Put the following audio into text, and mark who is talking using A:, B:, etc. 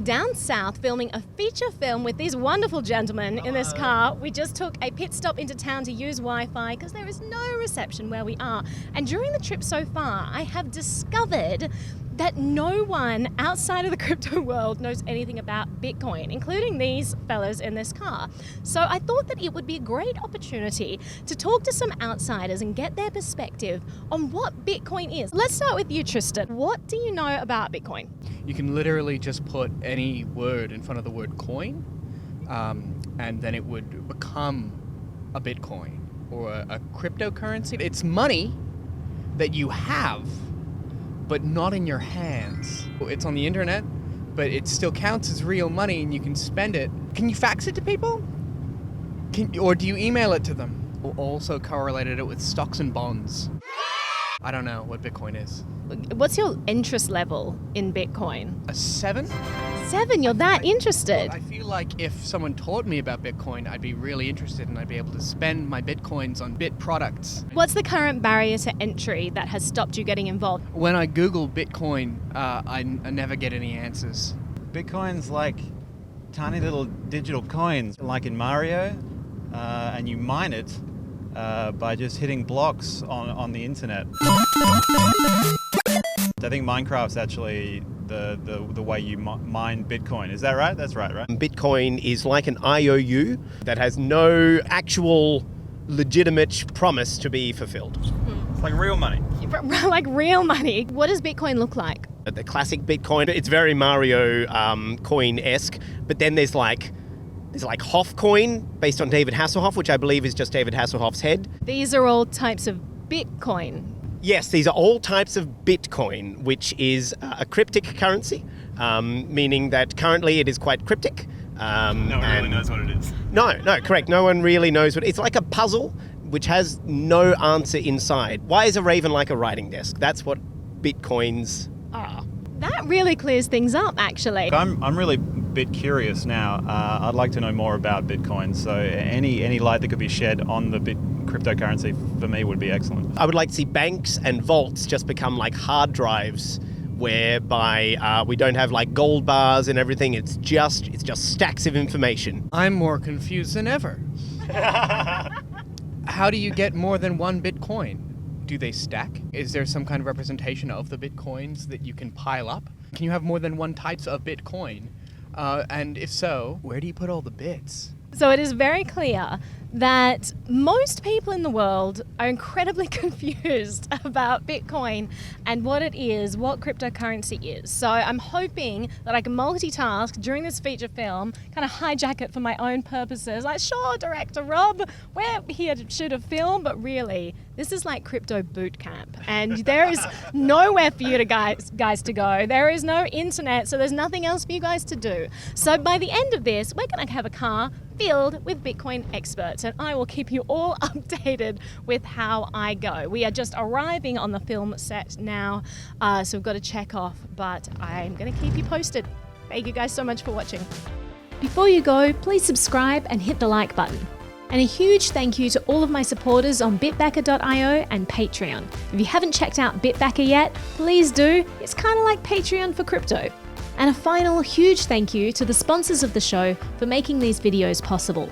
A: down south filming a feature film with these wonderful gentlemen in this car. We just took a pit stop into town to use Wi-Fi because there is no reception where we are. And during the trip so far, I have discovered that no one outside of the crypto world knows anything about Bitcoin, including these fellas in this car. So I thought that it would be a great opportunity to talk to some outsiders and get their perspective on what Bitcoin is. Let's start with you, Tristan. What do you know about Bitcoin?
B: You can literally just put any word in front of the word coin, and then it would become a Bitcoin or a cryptocurrency. It's money that you have, but not in your hands. It's on the internet, but it still counts as real money and you can spend it. Can you fax it to people? Or do you email it to them? Also correlated it with stocks and bonds. I don't know what Bitcoin is.
A: What's your interest level in Bitcoin?
B: A 7?
A: 7? You're that interested?
B: I feel like if someone taught me about Bitcoin, I'd be really interested and I'd be able to spend my Bitcoins on bit products.
A: What's the current barrier to entry that has stopped you getting involved?
B: When I Google Bitcoin, I never get any answers.
C: Bitcoin's like tiny little digital coins, like in Mario, and you mine it by just hitting blocks on the internet. I think Minecraft's actually the way you mine Bitcoin. Is that right? That's right?
D: Bitcoin is like an IOU that has no actual legitimate promise to be fulfilled.
C: It's like real money.
A: Like real money. What does Bitcoin look like?
D: The classic Bitcoin, it's very Mario coin-esque, but then there's like Hoff coin based on David Hasselhoff, which I believe is just David Hasselhoff's head.
A: These are all types of Bitcoin.
D: Yes, these are all types of Bitcoin, which is a cryptic currency, meaning that currently it is quite cryptic.
C: No one really knows what it is.
D: No, correct. No one really knows what it's like a puzzle which has no answer inside. Why is a raven like a writing desk? That's what Bitcoins are.
A: That really clears things up, actually.
C: I'm really a bit curious now. I'd like to know more about Bitcoin. So any light that could be shed on the cryptocurrency for me would be excellent.
D: I would like to see banks and vaults just become like hard drives, whereby we don't have like gold bars and everything. It's just stacks of information.
B: I'm more confused than ever. How do you get more than one Bitcoin? Do they stack? Is there some kind of representation of the Bitcoins that you can pile up? Can you have more than one types of Bitcoin? And if so, where do you put all the bits?
A: So it is very clear that most people in the world are incredibly confused about Bitcoin and what it is, what cryptocurrency is. So I'm hoping that I can multitask during this feature film, kind of hijack it for my own purposes. Like, sure, Director Rob, we're here to shoot a film, but really, this is like crypto boot camp. And there is nowhere for you to guys to go. There is no internet, so there's nothing else for you guys to do. So by the end of this, we're going to have a car filled with Bitcoin experts, and I will keep you all updated with how I go. We are just arriving on the film set now, so we've got to check off, but I'm going to keep you posted. Thank you guys so much for watching. Before you go, please subscribe and hit the like button. And a huge thank you to all of my supporters on bitbacker.io and Patreon. If you haven't checked out Bitbacker yet, please do. It's kind of like Patreon for crypto. And a final huge thank you to the sponsors of the show for making these videos possible.